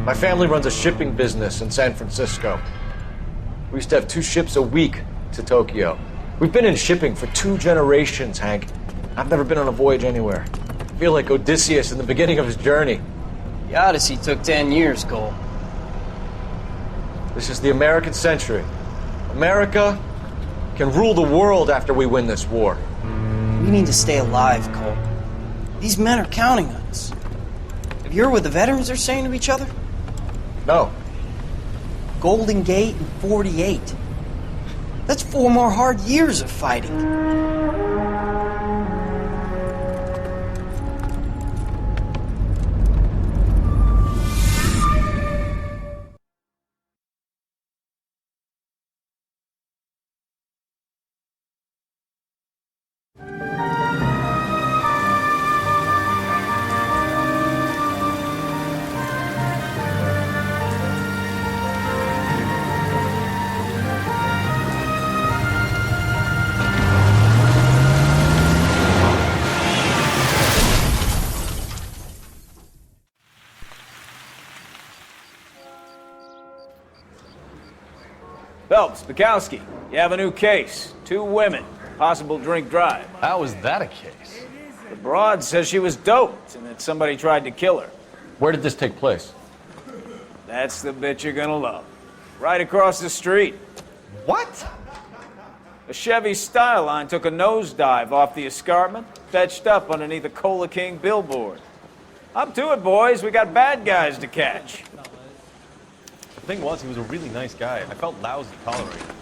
My family runs a shipping business in San Francisco. We used to have 2 ships a week to Tokyo. We've been in shipping for 2 generations, Hank. I've never been on a voyage anywhere. I feel like Odysseus in the beginning of his journey. The Odyssey took 10 years, Cole. This is the American century. America can rule the world after we win this war. We need to stay alive, Cole. These men are counting on us. Have you heard what the veterans are saying to each other? No. Golden Gate in 48. That's 4 more hard years of fighting. Phelps, Bukowski, you have a new case. 2 women, possible drink drive. How is that a case? The broad says she was doped and that somebody tried to kill her. Where did this take place? That's the bit you're gonna love. Right across the street. What? A Chevy Styline took a nosedive off the escarpment, fetched up underneath a Cola King billboard. Up to it, boys. We got bad guys to catch. The thing was, he was a really nice guy. I felt lousy tolerating him.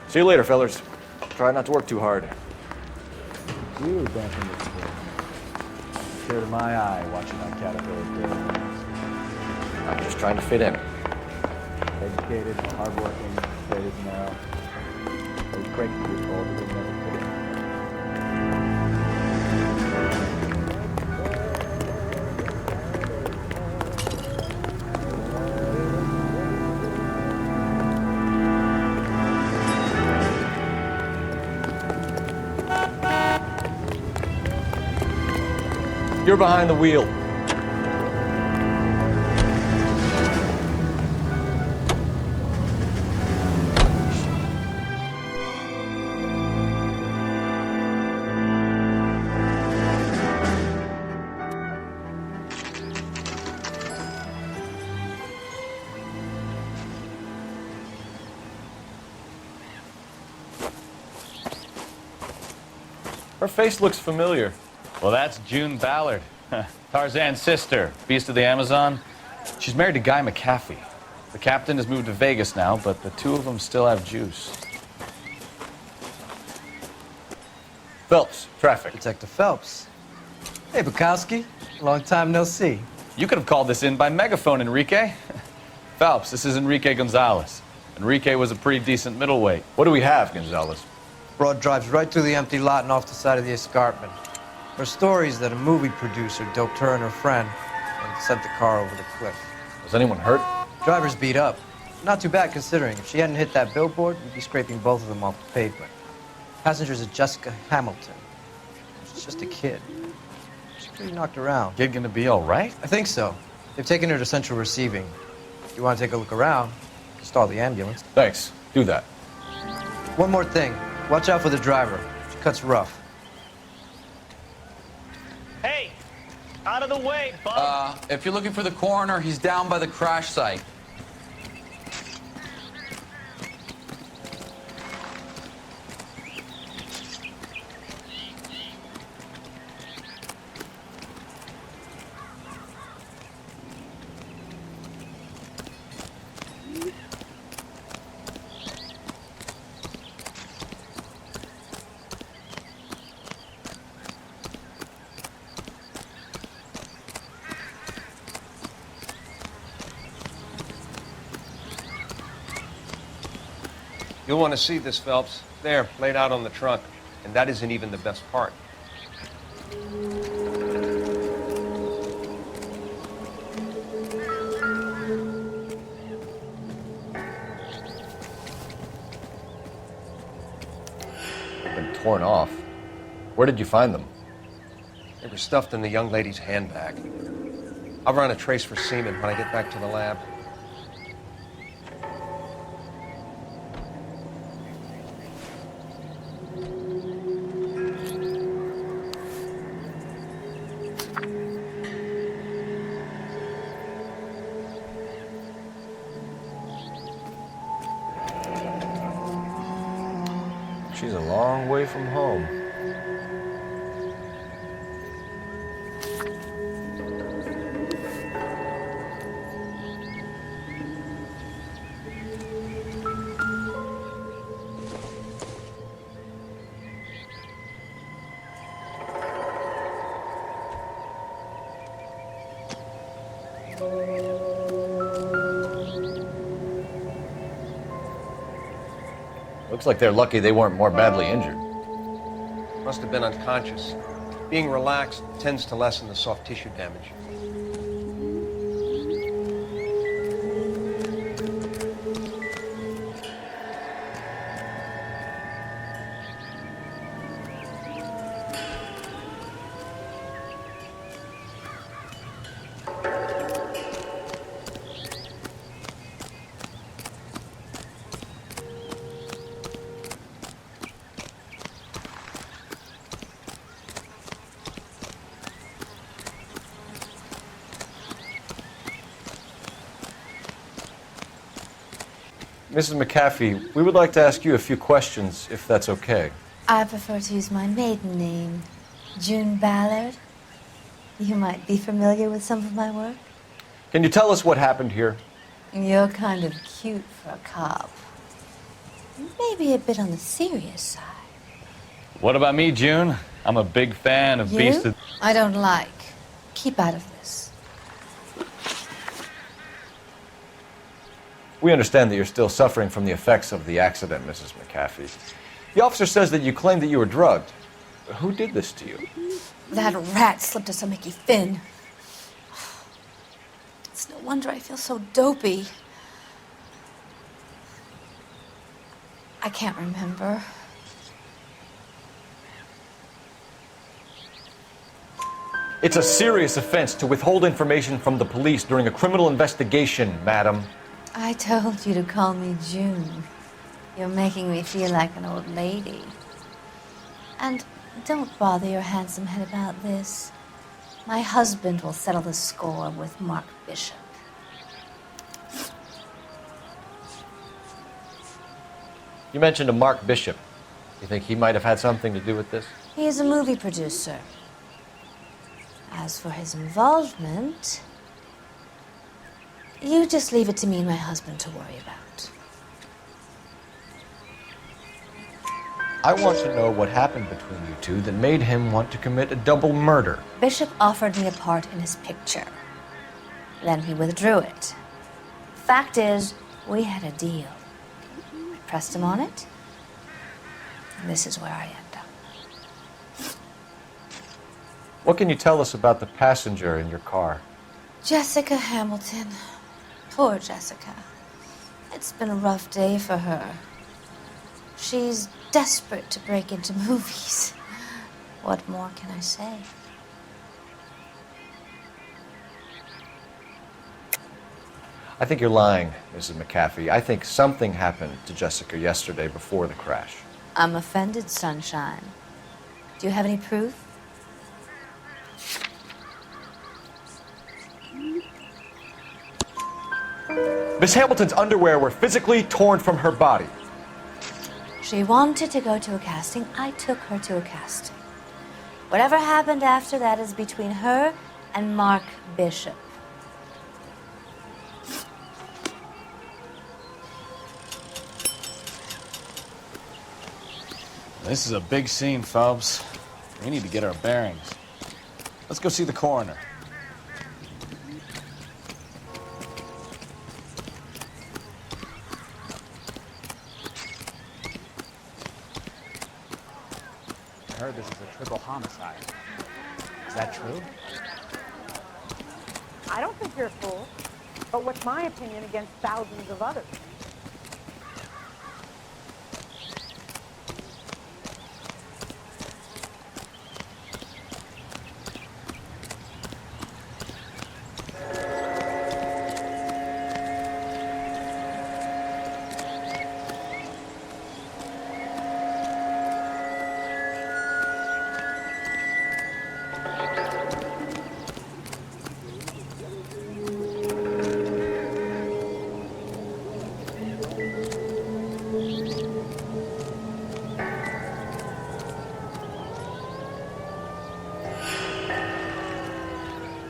See you later, fellas. Try not to work too hard. You were back in the school. Tear to my eye watching that caterpillar day. I'm just trying to fit in. Educated, hardworking, straight as an arrow. Those break through goals will never fit in. You're behind the wheel. Her face looks familiar. Well, that's June Ballard, Tarzan's sister, beast of the Amazon. She's married to Guy McAfee. The captain has moved to Vegas now, but the 2 of them still have juice. Phelps, traffic. Detective Phelps. Hey, Bukowski. Long time no see. You could have called this in by megaphone, Enrique. Phelps, this is Enrique Gonzalez. Enrique was a pretty decent middleweight. What do we have, Gonzalez? Broad drives right through the empty lot and off the side of the escarpment. Her story is that a movie producer doped her and her friend and sent the car over the cliff. Was anyone hurt? Driver's beat up. Not too bad considering. If she hadn't hit that billboard, we'd be scraping both of them off the pavement. Passengers are Jessica Hamilton. She's just a kid. She's pretty knocked around. Kid gonna be all right? I think so. They've taken her to central receiving. If you want to take a look around, stall the ambulance. Thanks. Do that. One more thing. Watch out for the driver. She cuts rough. Hey, out of the way, bud. If you're looking for the coroner, he's down by the crash site. You'll want to see this, Phelps. There, laid out on the trunk. And that isn't even the best part. They've been torn off. Where did you find them? They were stuffed in the young lady's handbag. I'll run a trace for semen when I get back to the lab. She's a long way from home. Looks like they're lucky they weren't more badly injured. Must have been unconscious. Being relaxed tends to lessen the soft tissue damage. Mrs. McAfee, we would like to ask you a few questions, if that's okay. I prefer to use my maiden name, June Ballard. You might be familiar with some of my work. Can you tell us what happened here? You're kind of cute for a cop. Maybe a bit on the serious side. What about me, June? I'm a big fan of Beast You? of... I don't like. Keep out of this. We understand that you're still suffering from the effects of the accident, Mrs. McAfee. The officer says that you claimed that you were drugged. Who did this to you? That rat slipped us a Mickey Finn. It's no wonder I feel so dopey. I can't remember. It's a serious offense to withhold information from the police during a criminal investigation, madam. I told you to call me June. You're making me feel like an old lady. And don't bother your handsome head about this. My husband will settle the score with Mark Bishop. You mentioned a Mark Bishop. You think he might have had something to do with this? He is a movie producer. As for his involvement, you just leave it to me and my husband to worry about. I want to know what happened between you two that made him want to commit a double murder. Bishop offered me a part in his picture. Then he withdrew it. Fact is, we had a deal. I pressed him on it, and this is where I end up. What can you tell us about the passenger in your car? Jessica Hamilton. Poor Jessica. It's been a rough day for her. She's desperate to break into movies. What more can I say? I think you're lying, Mrs. McAfee. I think something happened to Jessica yesterday before the crash. I'm offended, Sunshine. Do you have any proof? Miss Hamilton's underwear were physically torn from her body. She wanted to go to a casting. I took her to a casting. Whatever happened after that is between her and Mark Bishop. This is a big scene, Phelps. We need to get our bearings. Let's go see the coroner. I heard this is a triple homicide. Is that true? I don't think you're a fool. But what's my opinion against thousands of others?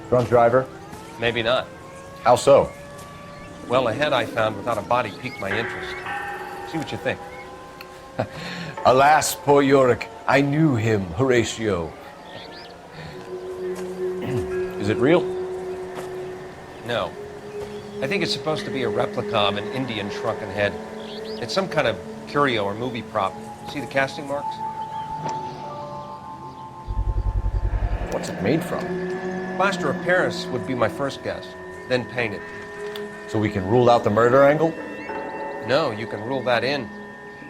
Drunk driver? Maybe not. How so? Well, a head I found without a body piqued my interest. See what you think. Alas, poor Yorick. I knew him, Horatio. Is it real? No. I think it's supposed to be a replica of an Indian shrunken head. It's some kind of curio or movie prop. See the casting marks? What's it made from? Plaster of Paris would be my first guess, then painted. So we can rule out the murder angle? No, you can rule that in.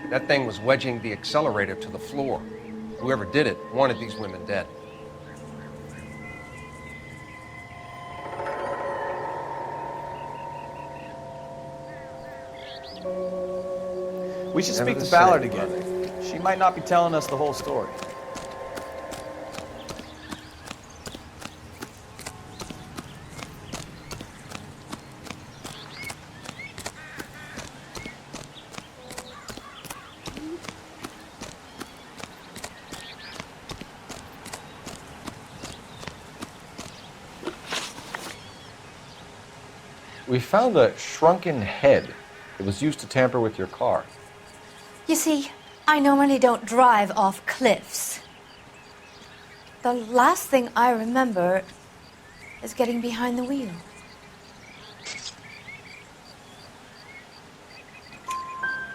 That thing was wedging the accelerator to the floor. Whoever did it wanted these women dead. We should Never speak the to Ballard same, again. brother. She might not be telling us the whole story. We found a shrunken head. It was used to tamper with your car. You see, I normally don't drive off cliffs. The last thing I remember is getting behind the wheel.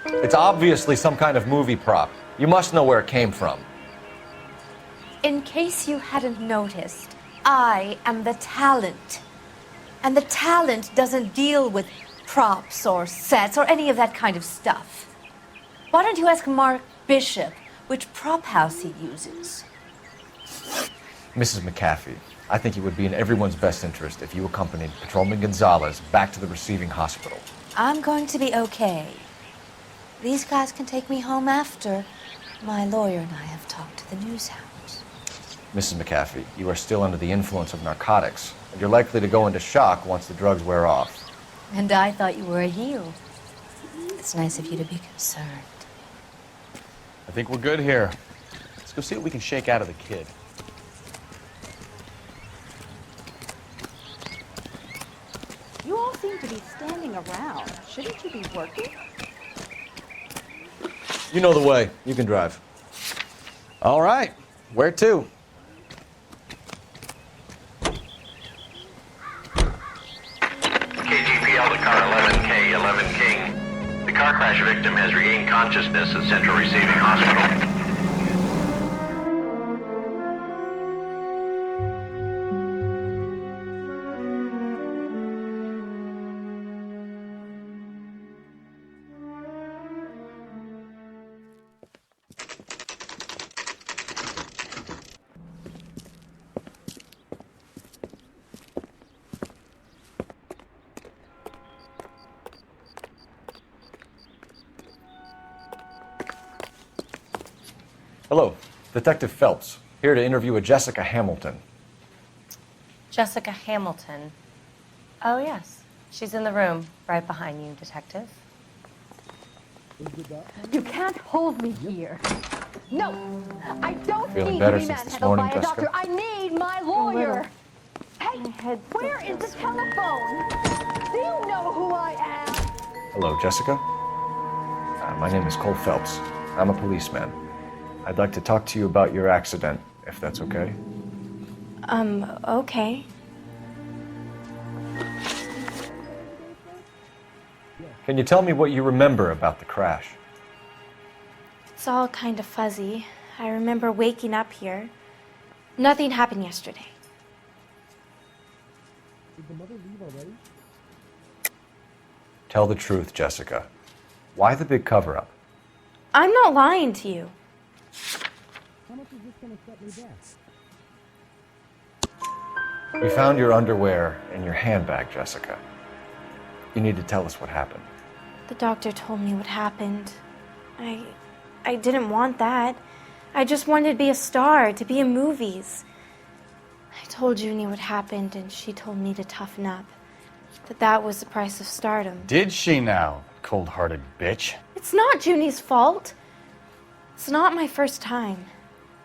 It's obviously some kind of movie prop. You must know where it came from. In case you hadn't noticed, I am the talent. And the talent doesn't deal with props or sets or any of that kind of stuff. Why don't you ask Mark Bishop which prop house he uses? Mrs. McAfee, I think it would be in everyone's best interest if you accompanied Patrolman Gonzalez back to the receiving hospital. I'm going to be okay. These guys can take me home after. My lawyer and I have talked to the news hounds. Mrs. McAfee, you are still under the influence of narcotics, and you're likely to go into shock once the drugs wear off. And I thought you were a heel. It's nice of you to be concerned. I think we're good here. Let's go see what we can shake out of the kid. You all seem to be standing around. Shouldn't you be working? You know the way. You can drive. All right. Where to? KGPL to car 11K, 11 King. The car crash victim has regained consciousness at Central Receiving Hospital. Hello, Detective Phelps, here to interview a Jessica Hamilton. Jessica Hamilton. Oh, yes. She's in the room, right behind you, Detective. You can't hold me here. No, I don't Feeling need better to be since this manhandled by morning, a Jessica? doctor. I need my lawyer. Hey, where is the telephone? Do you know who I am? Hello, Jessica. My name is Cole Phelps. I'm a policeman. I'd like to talk to you about your accident, if that's okay. Okay. Can you tell me what you remember about the crash? It's all kind of fuzzy. I remember waking up here. Nothing happened yesterday. Did the mother leave already? Tell the truth, Jessica. Why the big cover-up? I'm not lying to you. How much is this going to set me back? We found your underwear in your handbag, Jessica. You need to tell us what happened. The doctor told me what happened. I didn't want that. I just wanted to be a star, to be in movies. I told Junie what happened, and she told me to toughen up. That was the price of stardom. Did she now, cold-hearted bitch? It's not Junie's fault. It's not my first time.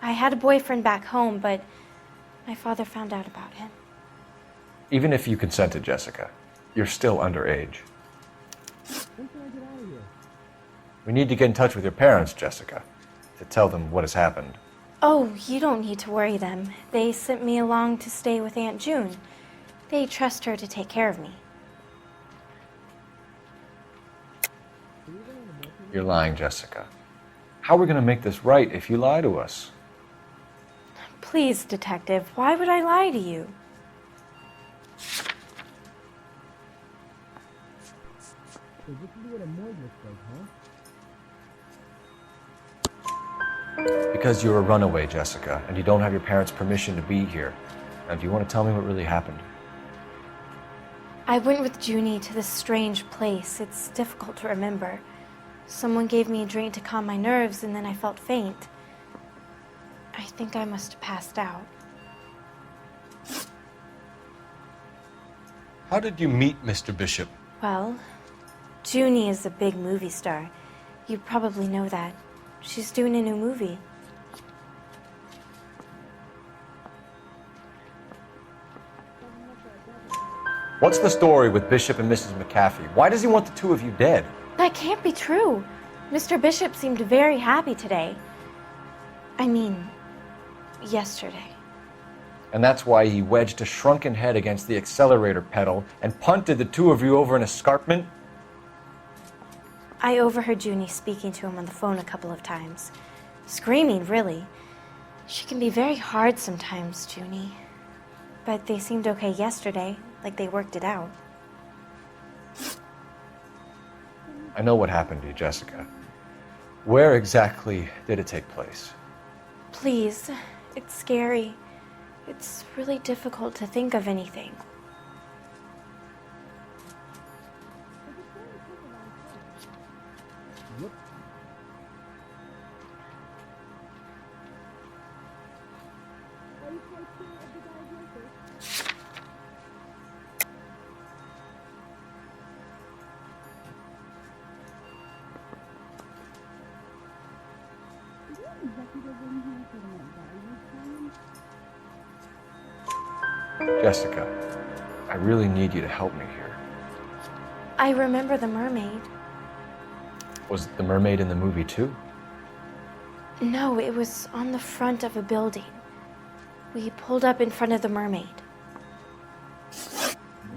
I had a boyfriend back home, but my father found out about him. Even if you consented, Jessica, you're still underage. We need to get in touch with your parents, Jessica, to tell them what has happened. Oh, you don't need to worry them. They sent me along to stay with Aunt June. They trust her to take care of me. You're lying, Jessica. How are we going to make this right if you lie to us? Please, Detective, why would I lie to you? Because you're a runaway, Jessica, and you don't have your parents' permission to be here. Now, do you want to tell me what really happened? I went with Junie to this strange place. It's difficult to remember. Someone gave me a drink to calm my nerves, and then I felt faint. I think I must have passed out. How did you meet Mr. Bishop? Well, Junie is a big movie star. You probably know that. She's doing a new movie. What's the story with Bishop and Mrs. McAfee? Why does he want the two of you dead? That can't be true. Mr. Bishop seemed very happy today. I mean, yesterday. And that's why he wedged a shrunken head against the accelerator pedal and punted the two of you over an escarpment? I overheard Junie speaking to him on the phone a couple of times. Screaming, really. She can be very hard sometimes, Junie. But they seemed okay yesterday, like they worked it out. I know what happened to you, Jessica. Where exactly did it take place? Please, it's scary. It's really difficult to think of anything. Jessica, I really need you to help me here. I remember the mermaid. Was the mermaid in the movie too? No, it was on the front of a building. We pulled up in front of the mermaid.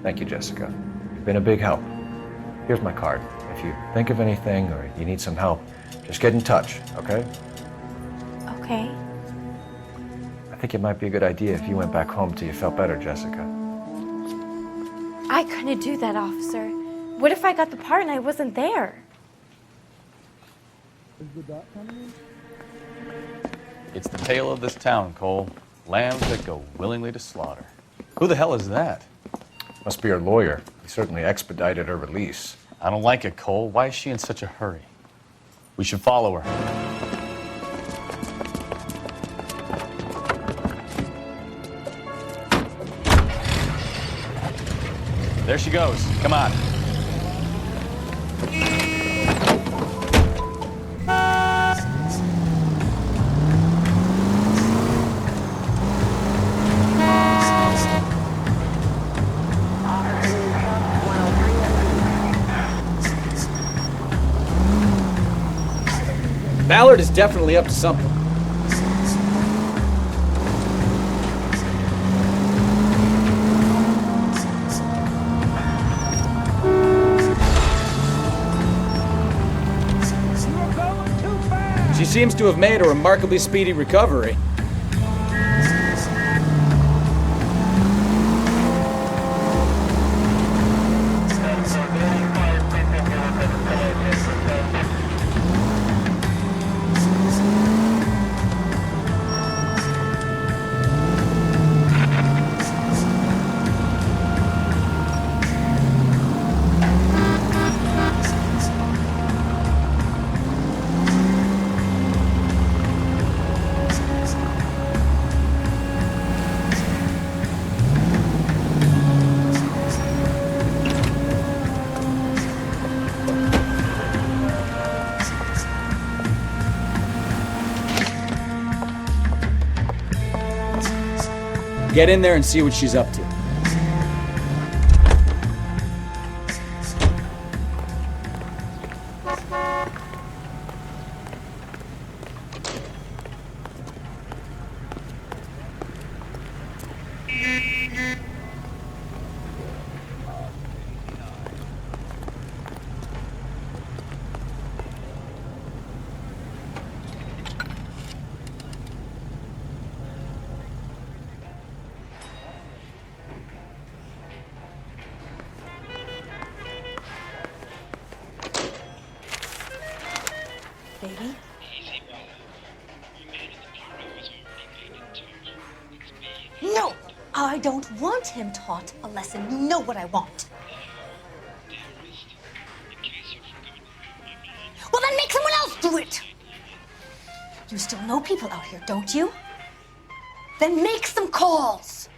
Thank you, Jessica. You've been a big help. Here's my card. If you think of anything or you need some help, just get in touch, okay? Okay. I think it might be a good idea if you went back home till you felt better, Jessica. I couldn't do that, officer. What if I got the part and I wasn't there? It's the tale of this town, Cole. Lambs that go willingly to slaughter. Who the hell is that? Must be her lawyer. He certainly expedited her release. I don't like it, Cole. Why is she in such a hurry? We should follow her. There she goes. Come on. Ballard is definitely up to something. She seems to have made a remarkably speedy recovery. Get in there and see what she's up to. Baby? No! I don't want him taught a lesson. You know what I want. Well, then make someone else do it! You still know people out here, don't you? Then make some calls!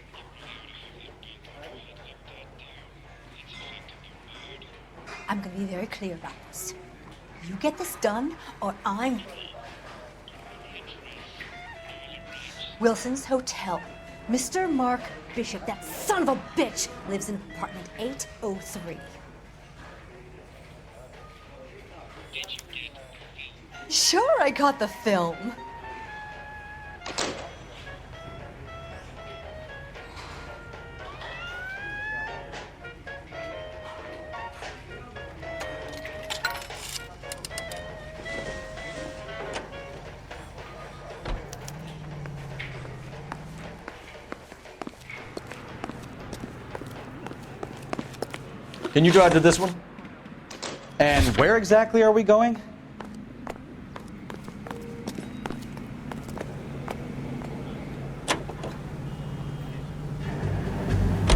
I'm gonna be very clear about this. You get this done, or I'm... Wilson's Hotel. Mr. Mark Bishop, that son of a bitch, lives in apartment 803. Sure, I got the film. Can you drive to this one? And where exactly are we going?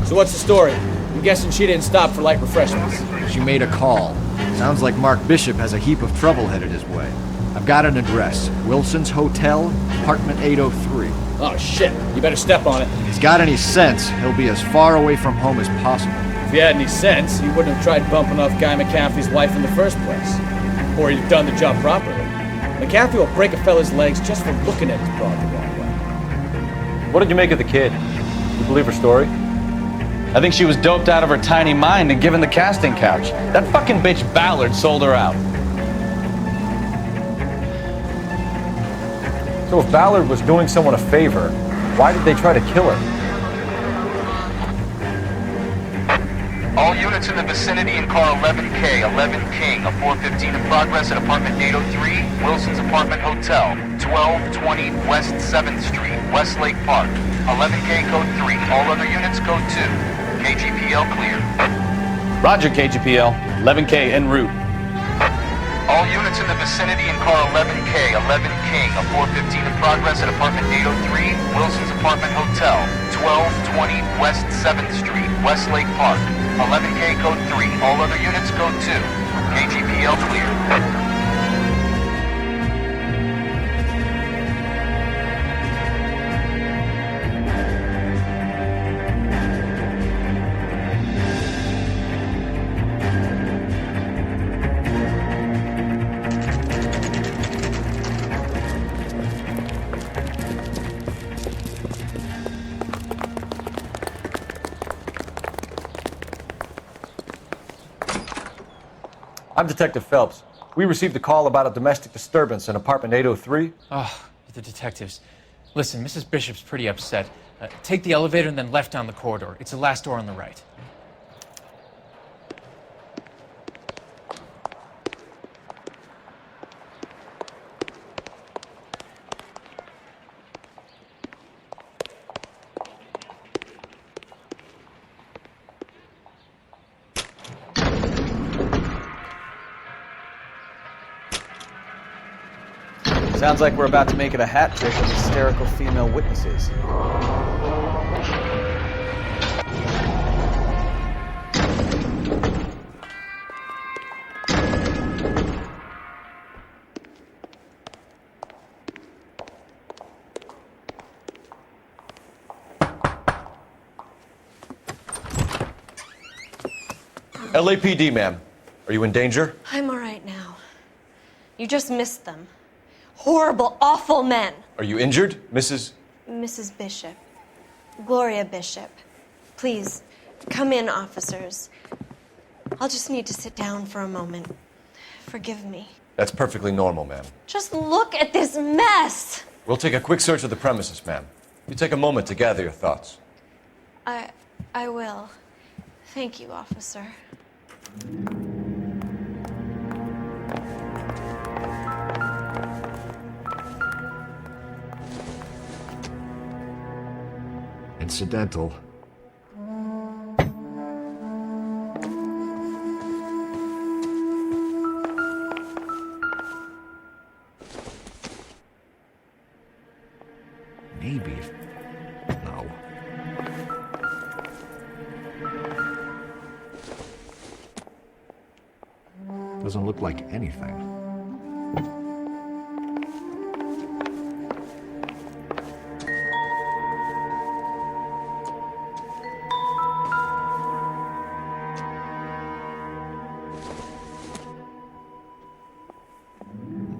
So what's the story? I'm guessing she didn't stop for light refreshments. She made a call. Sounds like Mark Bishop has a heap of trouble headed his way. I've got an address. Wilson's Hotel, apartment 803. Oh, shit. You better step on it. If he's got any sense, he'll be as far away from home as possible. If he had any sense, he wouldn't have tried bumping off Guy McCaffrey's wife in the first place. Or he'd have done the job properly. McCaffrey will break a fella's legs just for looking at his broad the wrong way. What did you make of the kid? You believe her story? I think she was doped out of her tiny mind and given the casting couch. That fucking bitch Ballard sold her out. So if Ballard was doing someone a favor, why did they try to kill her? All units in the vicinity in car 11K, 11 King, a 415 in progress at apartment 803, Wilson's Apartment Hotel, 1220 West 7th Street, Westlake Park. 11K code 3, all other units code 2. KGPL clear. Roger, KGPL. 11K en route. All units in the vicinity in car 11K, 11 King, a 415 in progress at apartment 803, Wilson's Apartment Hotel, 1220 West 7th Street, Westlake Park. 11K code 3, all other units code 2. KGPL clear. I'm Detective Phelps. We received a call about a domestic disturbance in apartment 803. Oh, the detectives. Listen, Mrs. Bishop's pretty upset. Take the elevator and then left down the corridor. It's the last door on the right. Sounds like we're about to make it a hat trick of hysterical female witnesses. LAPD, ma'am. Are you in danger? I'm all right now. You just missed them. Horrible, awful men. Are you injured, Mrs. Mrs. Bishop. Gloria Bishop. Please, come in, officers. I'll just need to sit down for a moment. Forgive me. That's perfectly normal, ma'am. Just look at this mess! We'll take a quick search of the premises, ma'am. You take a moment to gather your thoughts. I will. Thank you, officer. Incidental. Maybe. No. Doesn't look like anything.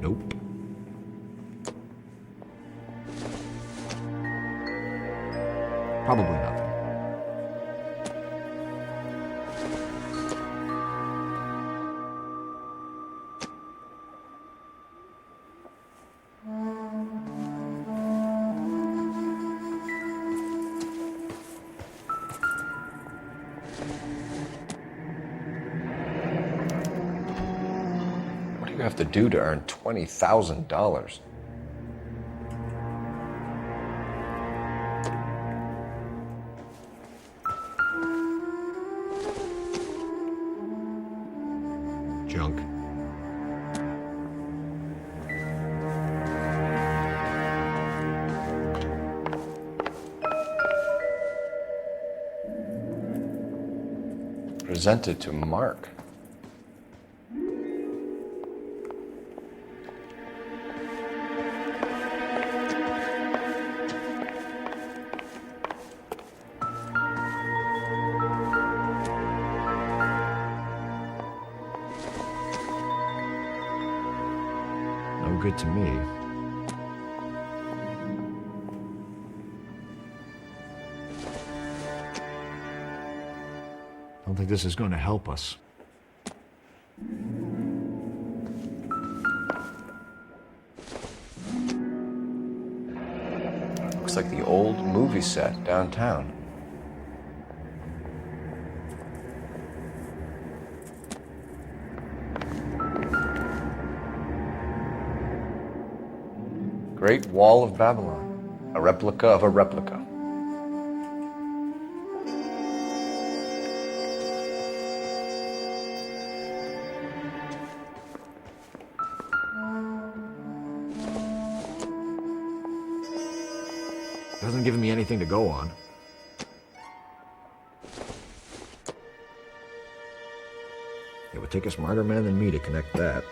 Nope. Probably nothing. What do you have to do to earn $20,000? Junk. Presented to Mark. No good to me. I don't think this is going to help us. Looks like the old movie set downtown. Great Wall of Babylon, a replica of a replica. Doesn't give me anything to go on. It would take a smarter man than me to connect that.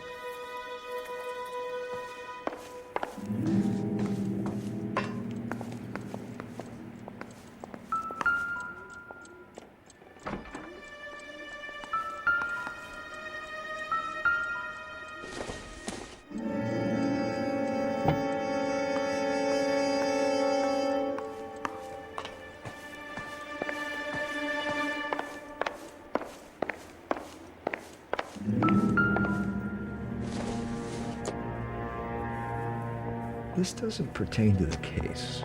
This doesn't pertain to the case.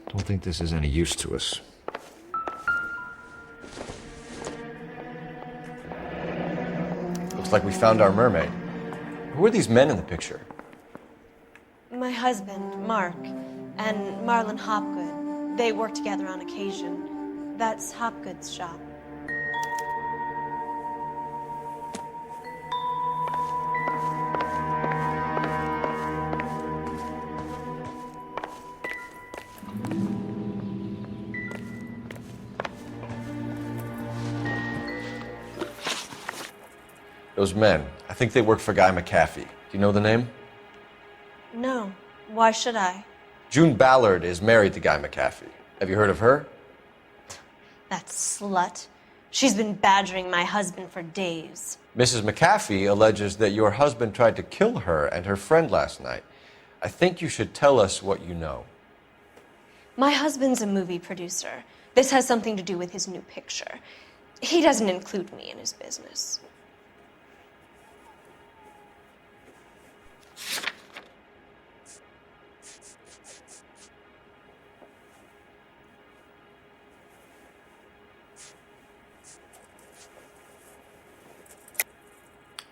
Don't think this is any use to us. Looks like we found our mermaid. Who are these men in the picture? My husband, Mark, and Marlon Hopgood. They work together on occasion. That's Hopgood's shop. Those men, I think they work for Guy McAfee. Do you know the name? No. Why should I? June Ballard is married to Guy McAfee. Have you heard of her? That slut. She's been badgering my husband for days. Mrs. McAfee alleges that your husband tried to kill her and her friend last night. I think you should tell us what you know. My husband's a movie producer. This has something to do with his new picture. He doesn't include me in his business.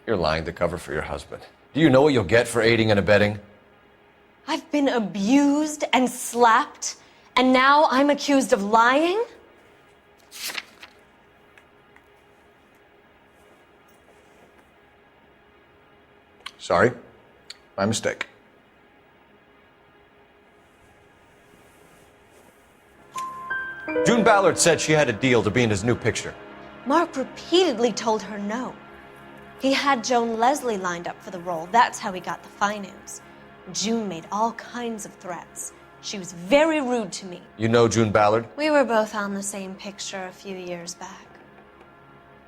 You're lying to cover for your husband. Do you know what you'll get for aiding and abetting? I've been abused and slapped, and now I'm accused of lying? Sorry. My mistake. June Ballard said she had a deal to be in his new picture. Mark repeatedly told her no. He had Joan Leslie lined up for the role. That's how he got the finance. June made all kinds of threats. She was very rude to me. You know June Ballard? We were both on the same picture a few years back.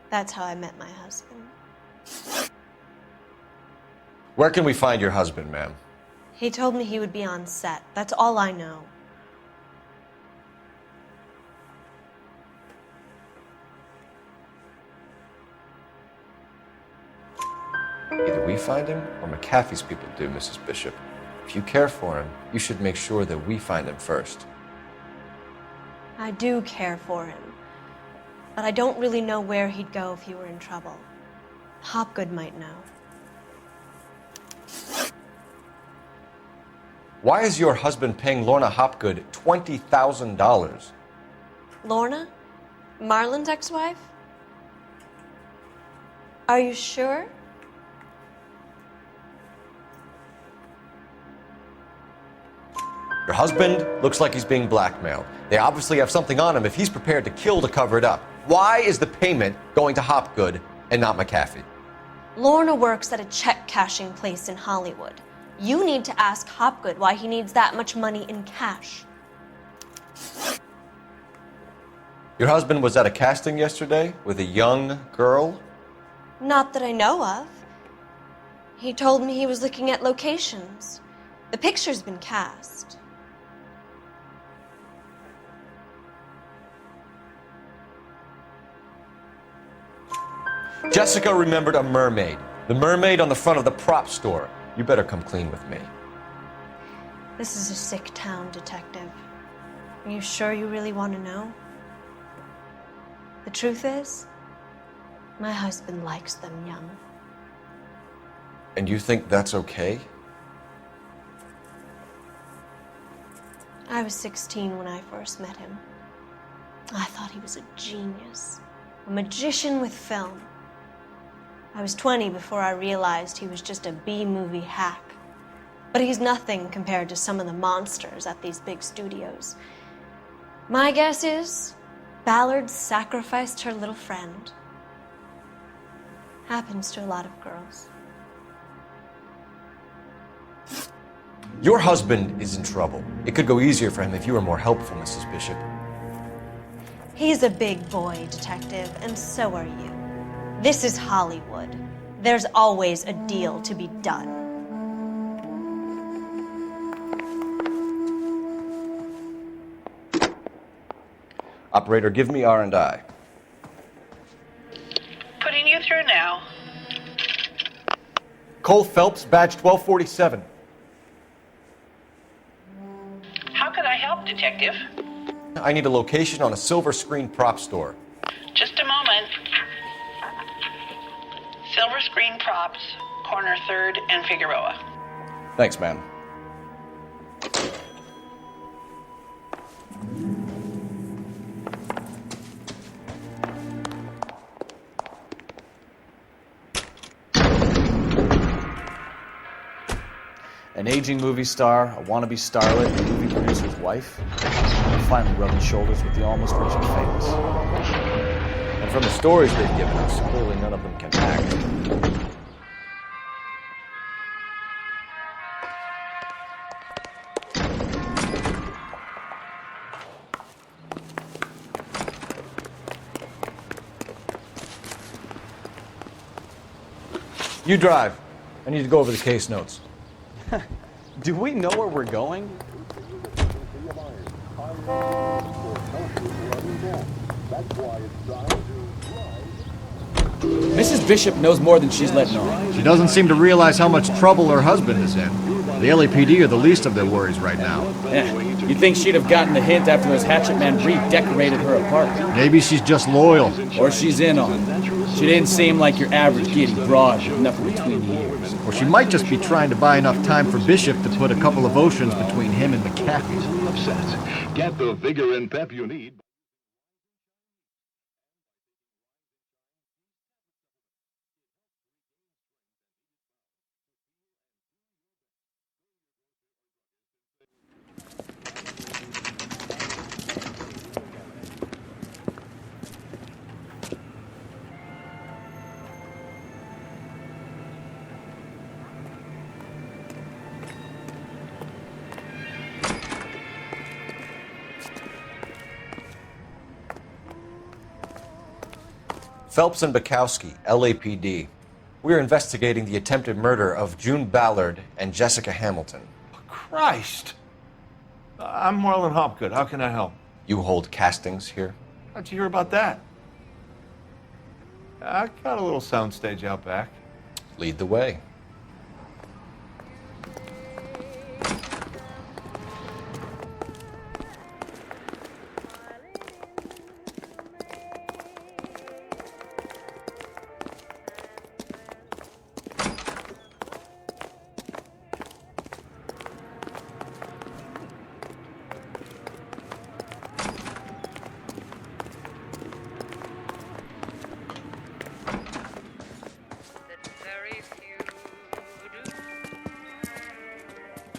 That's how I met my husband. Where can we find your husband, ma'am? He told me he would be on set. That's all I know. Either we find him or McAfee's people do, Mrs. Bishop. If you care for him, you should make sure that we find him first. I do care for him, but I don't really know where he'd go if he were in trouble. Hopgood might know. Why is your husband paying Lorna Hopgood $20,000? Lorna? Marlon's ex-wife? Are you sure? Your husband looks like he's being blackmailed. They obviously have something on him if he's prepared to kill to cover it up. Why is the payment going to Hopgood and not McAfee? Lorna works at a check-cashing place in Hollywood. You need to ask Hopgood why he needs that much money in cash. Your husband was at a casting yesterday with a young girl? Not that I know of. He told me he was looking at locations. The picture's been cast. Jessica remembered a mermaid. The mermaid on the front of the prop store. You better come clean with me. This is a sick town, Detective. Are you sure you really want to know? The truth is, my husband likes them young. And you think that's okay? I was 16 when I first met him. I thought he was a genius, a magician with film. I was 20 before I realized he was just a B-movie hack. But he's nothing compared to some of the monsters at these big studios. My guess is Ballard sacrificed her little friend. Happens to a lot of girls. Your husband is in trouble. It could go easier for him if you were more helpful, Mrs. Bishop. He's a big boy, Detective, and so are you. This is Hollywood. There's always a deal to be done. Operator, give me R&I. Putting you through now. Cole Phelps, badge 1247. How can I help, Detective? I need a location on a silver screen prop store. Just a moment. Silver Screen Props, corner 3rd and Figueroa. Thanks, ma'am. An aging movie star, a wannabe starlet, a movie producer's wife, and finally rubbing shoulders with the almost rich and famous. And from the stories they've given us, clearly none of them can act. You drive. I need to go over the case notes. Do we know where we're going? Mrs. Bishop knows more than she's letting on. She doesn't seem to realize how much trouble her husband is in. The LAPD are the least of their worries right now. Yeah, you'd think she'd have gotten the hint after those hatchet men redecorated her apartment. Maybe she's just loyal. Or she's in on it. She didn't seem like your average giddy broad with nothing between the ears. Or she might just be trying to buy enough time for Bishop to put a couple of oceans between him and McAfee. Get the vigor and pep you need. Phelps and Bukowski, LAPD. We're investigating the attempted murder of June Ballard and Jessica Hamilton. Christ! I'm Marlon Hopgood. How can I help? You hold castings here? How'd you hear about that? I got a little soundstage out back. Lead the way.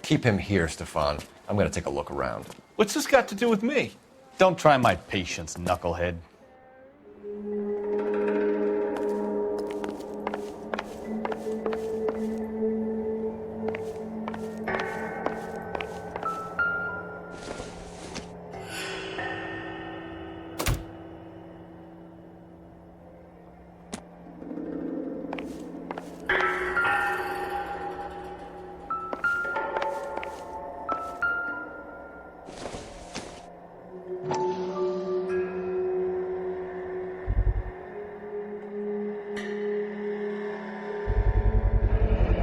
Keep him here, Stefan. I'm gonna take a look around. What's this got to do with me? Don't try my patience, knucklehead.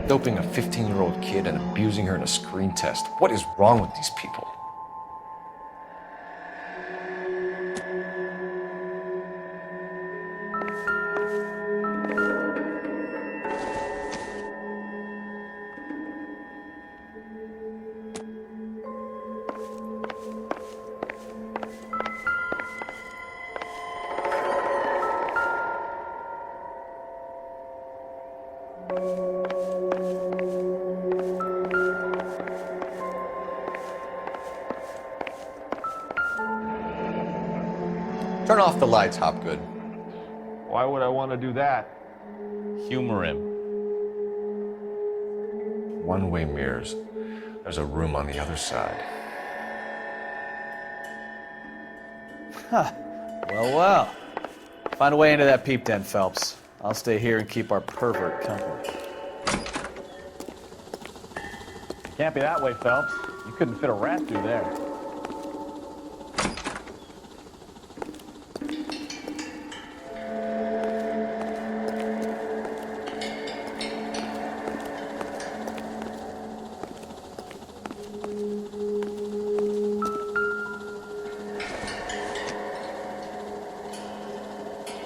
Doping a 15-year-old kid and abusing her in a screen test. What is wrong with these people? Turn off the lights, Hopgood. Why would I want to do that? Humor him. One-way mirrors. There's a room on the other side. Huh. Well. Find a way into that peep den, Phelps. I'll stay here and keep our pervert company. Can't be that way, Phelps. You couldn't fit a rat through there.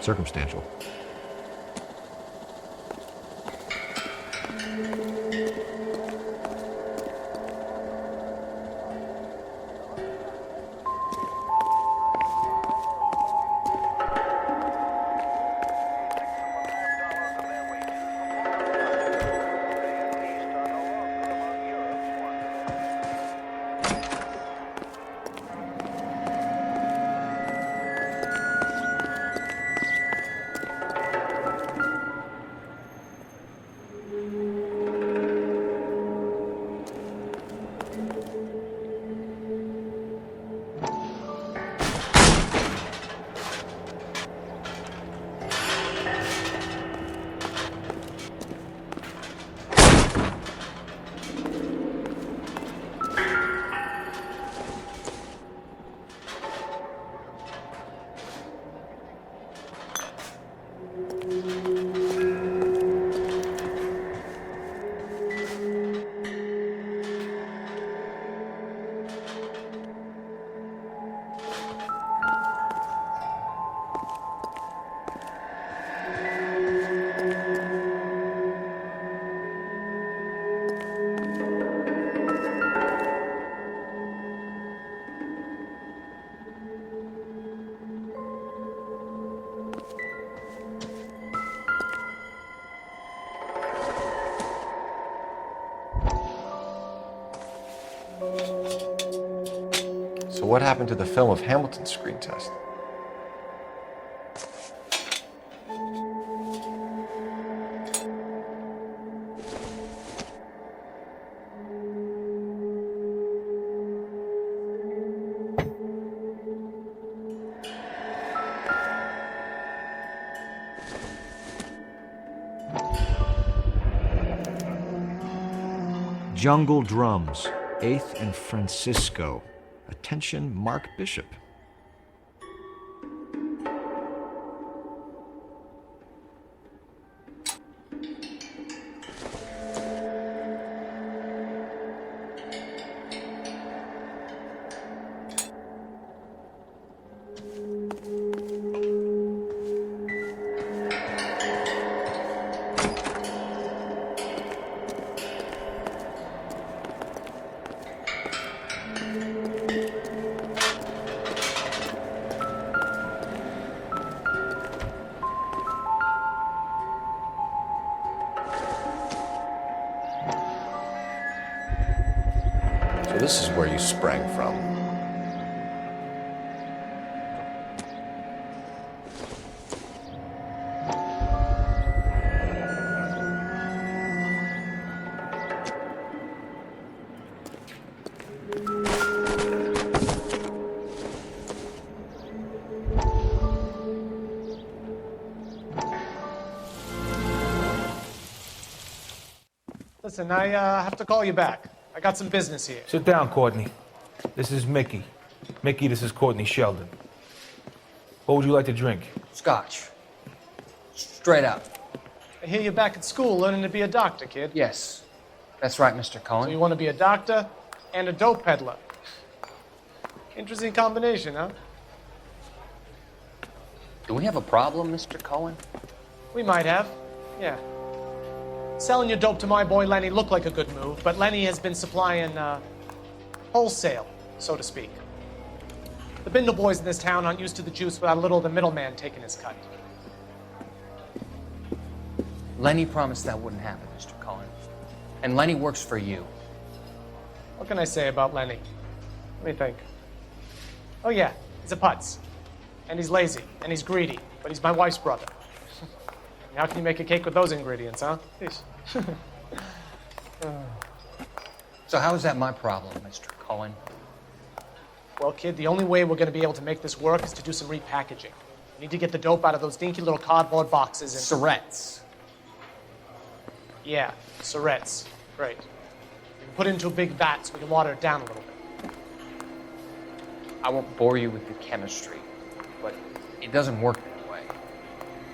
Circumstantial. what happened to the film of Hamilton's screen test? Jungle Drums, 8th and Francisco. Attention, Mark Bishop. So this is where you sprang from. Listen, I have to call you back. I got some business here. Sit down, Courtney. This is Mickey. Mickey, this is Courtney Sheldon. What would you like to drink? Scotch. Straight up. I hear you're back at school learning to be a doctor, kid. Yes. That's right, Mr. Cohen. So you want to be a doctor and a dope peddler. Interesting combination, huh? Do we have a problem, Mr. Cohen? We might have, yeah. Selling your dope to my boy Lenny looked like a good move, but Lenny has been supplying, wholesale, so to speak. The Bindle boys in this town aren't used to the juice without a little of the middleman taking his cut. Lenny promised that wouldn't happen, Mr. Cohen. And Lenny works for you. What can I say about Lenny? Let me think. Oh yeah, he's a putz. And he's lazy, and he's greedy, but he's my wife's brother. How can you make a cake with those ingredients, huh? So how is that my problem, Mr. Cohen? Well, kid, the only way we're going to be able to make this work is to do some repackaging. We need to get the dope out of those dinky little cardboard boxes and... Syrettes. Yeah, syrettes. Great. We can put it into a big vat so we can water it down a little bit. I won't bore you with the chemistry, but it doesn't work that way.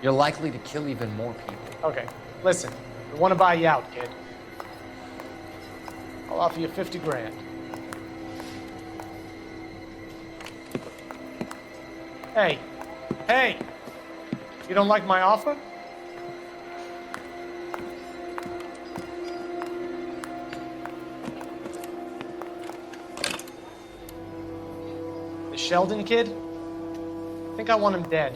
You're likely to kill even more people. Okay, listen. We want to buy you out, kid. I'll offer you 50 grand. Hey, hey! You don't like my offer? The Sheldon kid? I think I want him dead.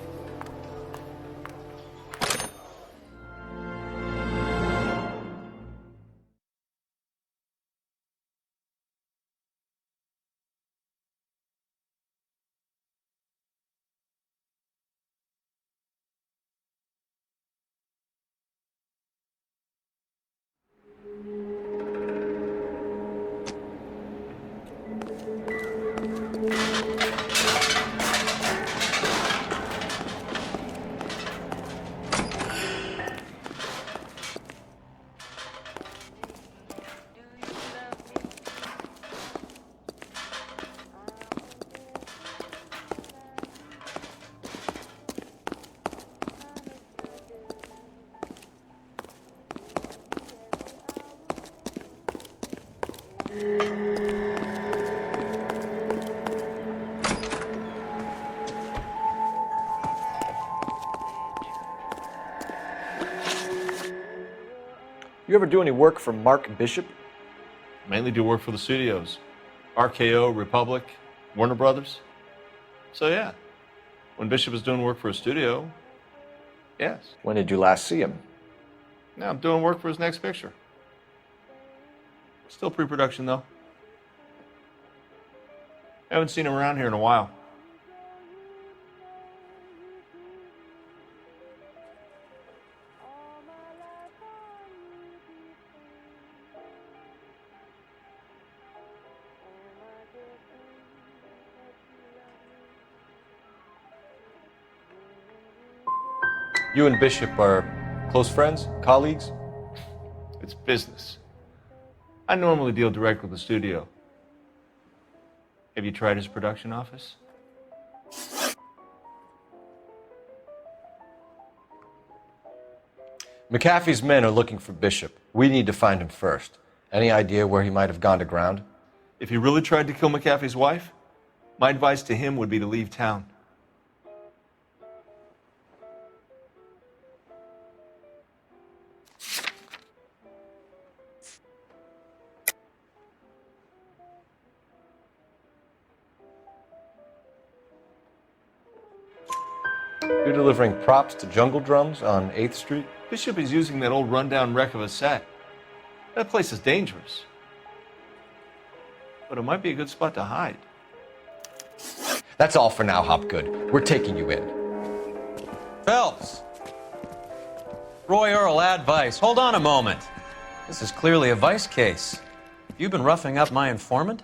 You ever do any work for Mark Bishop? Mainly do work for the studios. RKO, Republic, Warner Brothers. So yeah, when Bishop is doing work for a studio, yes. When did you last see him? Now I'm doing work for his next picture. Still pre-production though. Haven't seen him around here in a while. You and Bishop are close friends, colleagues? It's business. I normally deal direct with the studio. Have you tried his production office? McAfee's men are looking for Bishop. We need to find him first. Any idea where he might have gone to ground? If he really tried to kill McAfee's wife, my advice to him would be to leave town. You're delivering props to Jungle Drums on 8th Street? Bishop is using that old rundown wreck of a set. That place is dangerous. But it might be a good spot to hide. That's all for now, Hopgood. We're taking you in. Phelps! Roy Earl, ad vice. Hold on a moment. This is clearly a vice case. You've been roughing up my informant?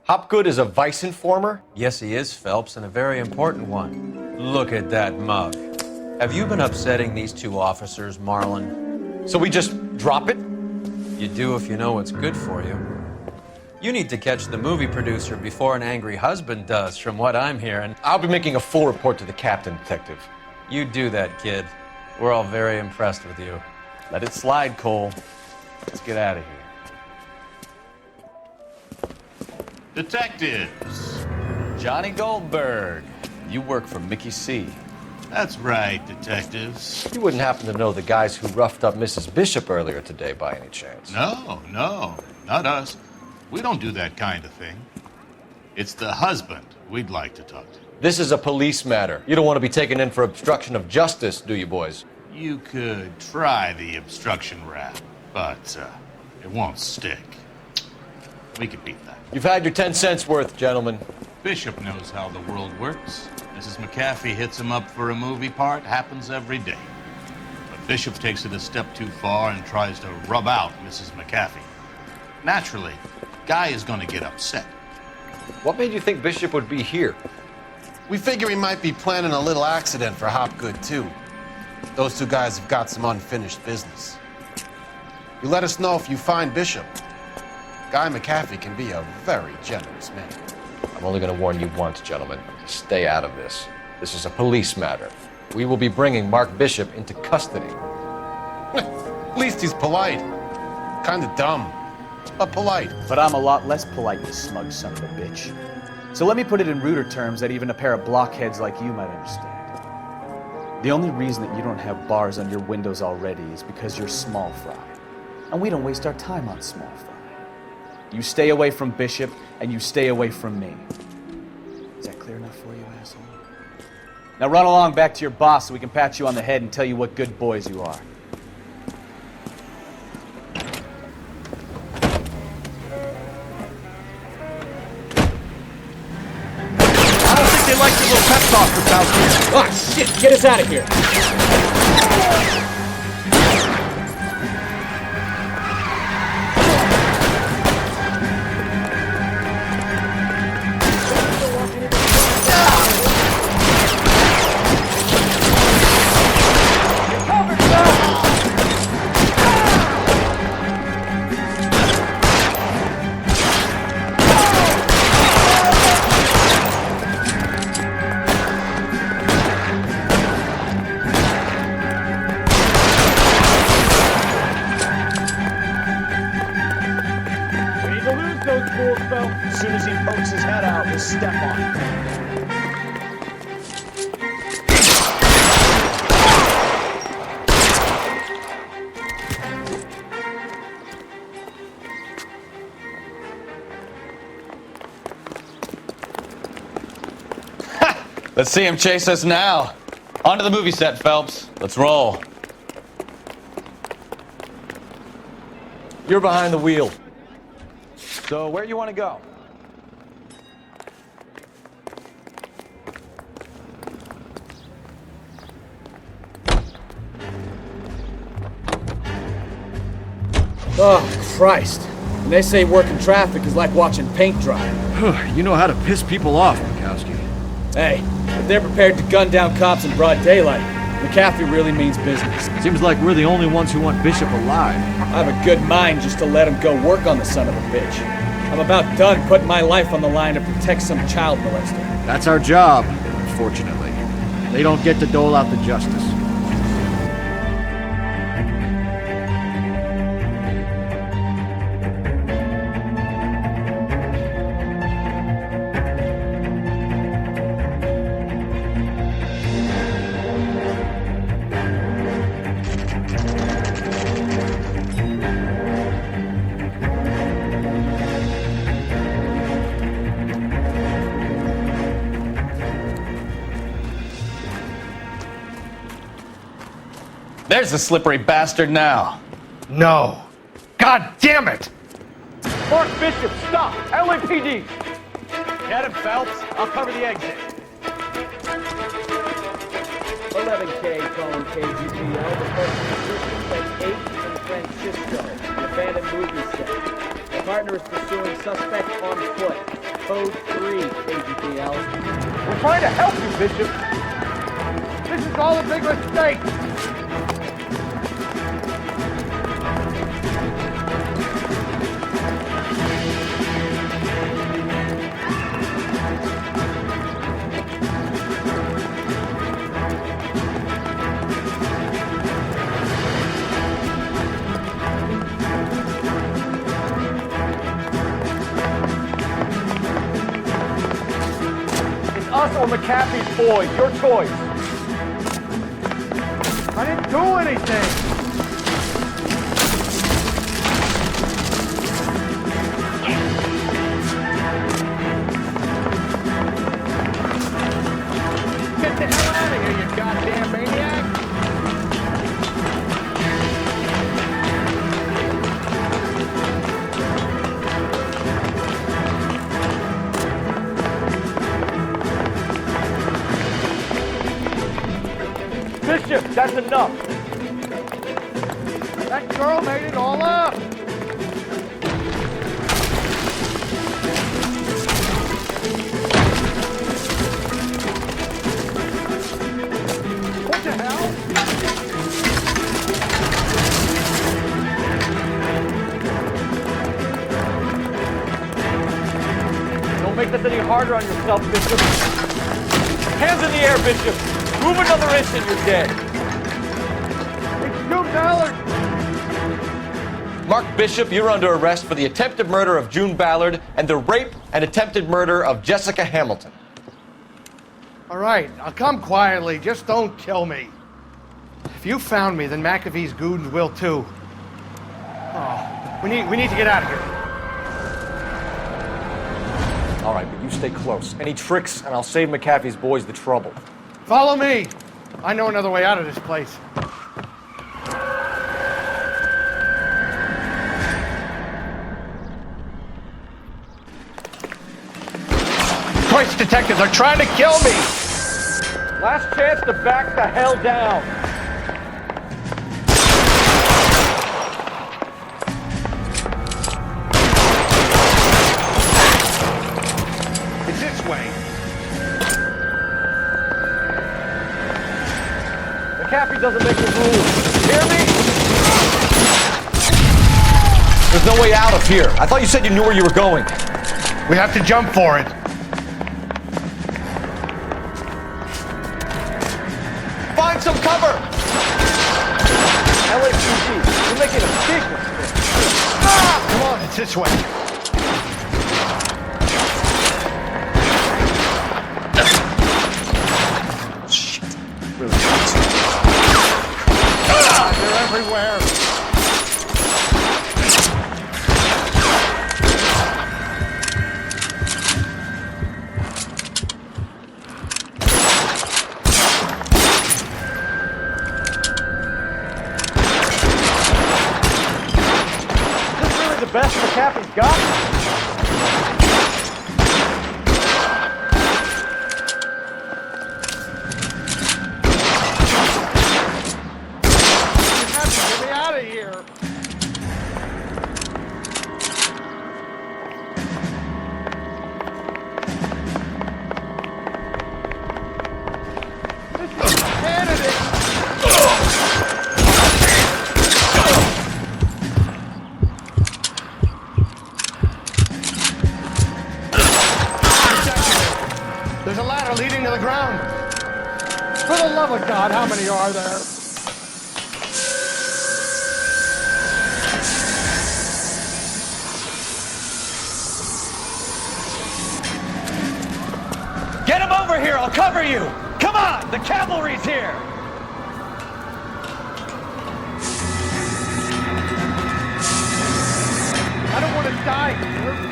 Hopgood is a vice informer? Yes, he is, Phelps, and a very important one. Look at that mug. Have you been upsetting these two officers, Marlon? So we just drop it? You do if you know what's good for you. You need to catch the movie producer before an angry husband does, from what I'm hearing. I'll be making a full report to the captain, Detective. You do that, kid. We're all very impressed with you. Let it slide, Cole. Let's get out of here. Detectives. Johnny Goldberg. You work for Mickey C. That's right, detectives. You wouldn't happen to know the guys who roughed up Mrs. Bishop earlier today by any chance? No, not us. We don't do that kind of thing. It's the husband we'd like to talk to. This is a police matter. You don't want to be taken in for obstruction of justice, do you, boys? You could try the obstruction rap, but it won't stick. We could beat that. You've had your 10 cents worth, gentlemen. Bishop knows how the world works. Mrs. McAfee hits him up for a movie part, happens every day. But Bishop takes it a step too far and tries to rub out Mrs. McAfee. Naturally, Guy is going to get upset. What made you think Bishop would be here? We figure he might be planning a little accident for Hopgood, too. Those two guys have got some unfinished business. You let us know if you find Bishop. Guy McAfee can be a very generous man. I'm only going to warn you once, gentlemen. Stay out of this. This is a police matter. We will be bringing Mark Bishop into custody. At least he's polite. Kind of dumb, but polite. But I'm a lot less polite, you smug son of a bitch. So let me put it in ruder terms that even a pair of blockheads like you might understand. The only reason that you don't have bars on your windows already is because you're small fry. And we don't waste our time on small fry. You stay away from Bishop, and you stay away from me. Is that clear enough for you, asshole? Now run along back to your boss so we can pat you on the head and tell you what good boys you are. I don't think they like your little pep talk that's out here. Oh, shit! Get us out of here! As soon as he pokes his head out, we'll step on it. Let's see him chase us now. Onto the movie set, Phelps. Let's roll. You're behind the wheel. So where you want to go? Oh, Christ. And they say working traffic is like watching paint dry. You know how to piss people off, Mikowski. Hey, if they're prepared to gun down cops in broad daylight, McAfee really means business. Seems like we're the only ones who want Bishop alive. I have a good mind just to let him go work on the son of a bitch. I'm about done putting my life on the line to protect some child molester. That's our job, unfortunately. They don't get to dole out the justice. There's the slippery bastard now. No. God damn it! Mark Bishop, stop! LAPD! Get him, Phelps. I'll cover the exit. 11K calling KGPL. The person position at 8 in Francisco, the abandoned movie set. The partner is pursuing suspect on foot. Code 3, KGPL. We're trying to help you, Bishop. This is all a big mistake. Us or McAfee's boys, your choice. I didn't do anything. Get the hell out of here, you goddamn maniac. Bishop, that's enough. That girl made it all up. What the hell? Don't make this any harder on yourself, Bishop. Hands in the air, Bishop. Move another inch and you're dead. It's $2. Mark Bishop, you're under arrest for the attempted murder of June Ballard and the rape and attempted murder of Jessica Hamilton. All right, I'll come quietly. Just don't kill me. If you found me, then McAfee's goons will too. Oh, we need to get out of here. All right, but you stay close. Any tricks, and I'll save McAfee's boys the trouble. Follow me. I know another way out of this place. Christ, detectives, they're trying to kill me! Last chance to back the hell down. It's this way. McAfee doesn't make the rules. Hear me? There's no way out of here. I thought you said you knew where you were going. We have to jump for it. Find some cover! LAPD, you're making a big mistake. Come on, it's this way. Shit. Really they're everywhere. The best McAfee's got? You have to get me out of here. God, how many are there? Get him over here, I'll cover you! Come on, the cavalry's here! I don't want to die here.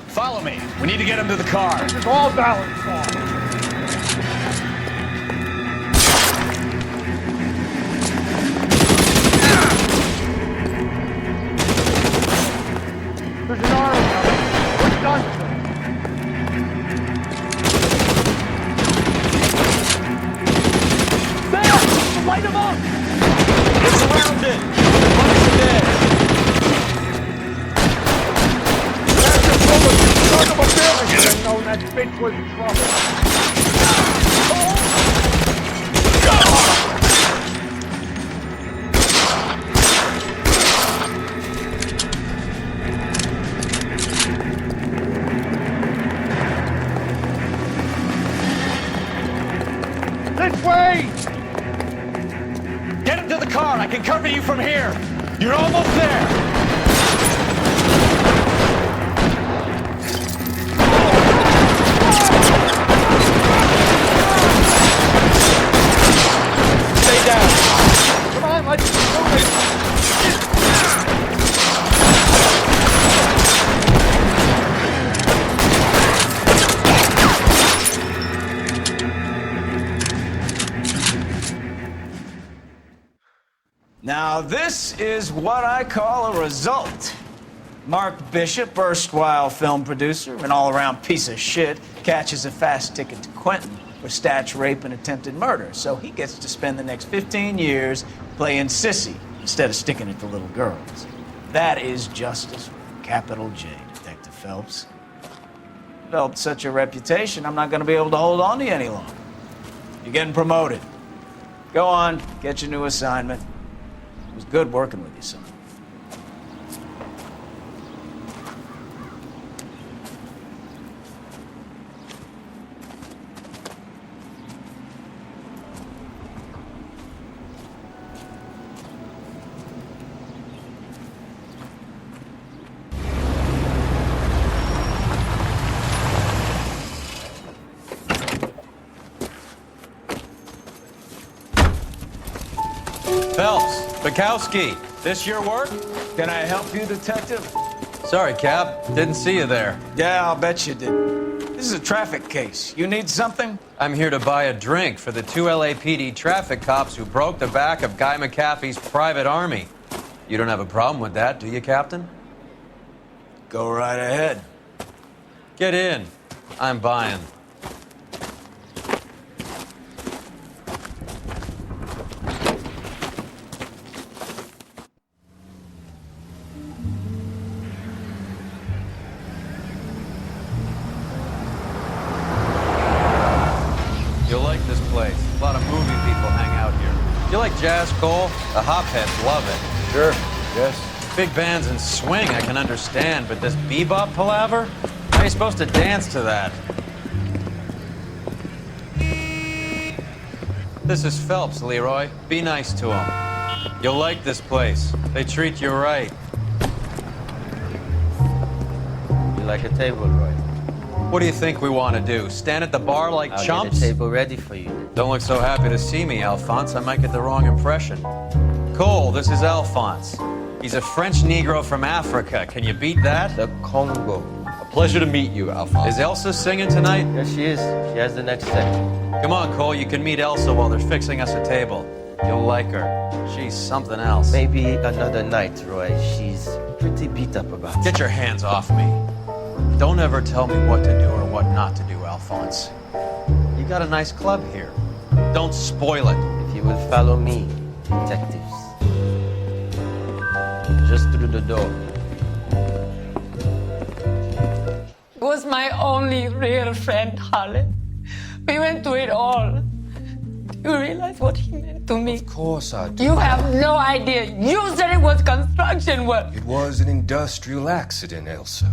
Follow me. We need to get him to the car. This is all Ballard's fault. There's an army coming. We're done. There! Light him up! We're surrounded! Bunch dead! Son of a bitch! I should have known that bitch was in trouble. This way! Get him to the car. I can cover you from here. You're almost there. Come on, let's move it! Now, this is what I call a result. Mark Bishop, erstwhile film producer and all-around piece of shit, catches a fast ticket to Quentin for stitch rape and attempted murder, so he gets to spend the next 15 years playing sissy instead of sticking it to little girls. That is justice with a capital J, Detective Phelps. Developed such a reputation, I'm not going to be able to hold on to you any longer. You're getting promoted. Go on, get your new assignment. It was good working with you, son. Phelps, Bukowski, this your work? Can I help you, Detective? Sorry, Cap. Didn't see you there. Yeah, I'll bet you did. This is a traffic case. You need something? I'm here to buy a drink for the 2 LAPD traffic cops who broke the back of Guy McAfee's private army. You don't have a problem with that, do you, Captain? Go right ahead. Get in. I'm buying. You'll like this place. A lot of movie people hang out here. You like jazz, Cole? The hopheads love it. Sure, yes. Big bands and swing I can understand, but this bebop palaver? How are you supposed to dance to that? This is Phelps, Leroy. Be nice to him. You'll like this place. They treat you right. You like a table, Roy? What do you think we want to do? Stand at the bar like I'll chumps? get a table ready for you. Don't look so happy to see me, Alphonse. I might get the wrong impression. Cole, this is Alphonse. He's a French Negro from Africa. Can you beat that? The Congo. A pleasure to meet you, Alphonse. Is Elsa singing tonight? Yes, she is. She has the next set. Come on, Cole. You can meet Elsa while they're fixing us a table. You'll like her. She's something else. Maybe another night, Roy. She's pretty beat up about it. Get your hands off me. Don't ever tell me what to do or what not to do, Alphonse. You got a nice club here. Don't spoil it. If you will follow me, detectives. Just through the door. was my only real friend, Harlan. We went through it all. Do you realize what he meant to me? Of course I do. You have no idea. You said it was construction work. It was an industrial accident, Elsa.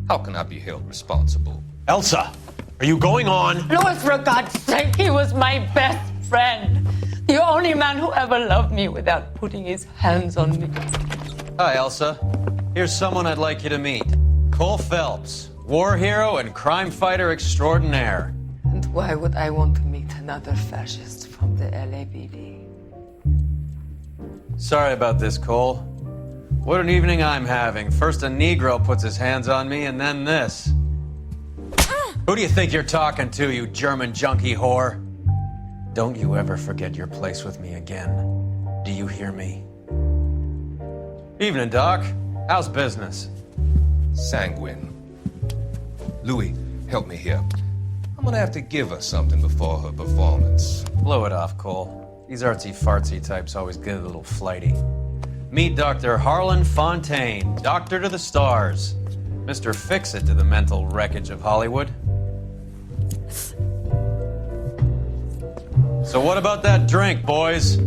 How can I be held responsible? Elsa, are you going on? Louis, for God's sake, he was my best friend. The only man who ever loved me without putting his hands on me. Hi, Elsa. Here's someone I'd like you to meet. Cole Phelps, war hero and crime fighter extraordinaire. And why would I want to meet another fascist from the LAPD? Sorry about this, Cole. What an evening I'm having. First a Negro puts his hands on me, and then this. Who do you think you're talking to, you German junkie whore? Don't you ever forget your place with me again. Do you hear me? Evening, Doc. How's business? Sanguine. Louis, help me here. I'm gonna have to give her something before her performance. Blow it off, Cole. These artsy-fartsy types always get a little flighty. Meet Dr. Harlan Fontaine, doctor to the stars. Mr. Fix-It to the mental wreckage of Hollywood. So what about that drink, boys?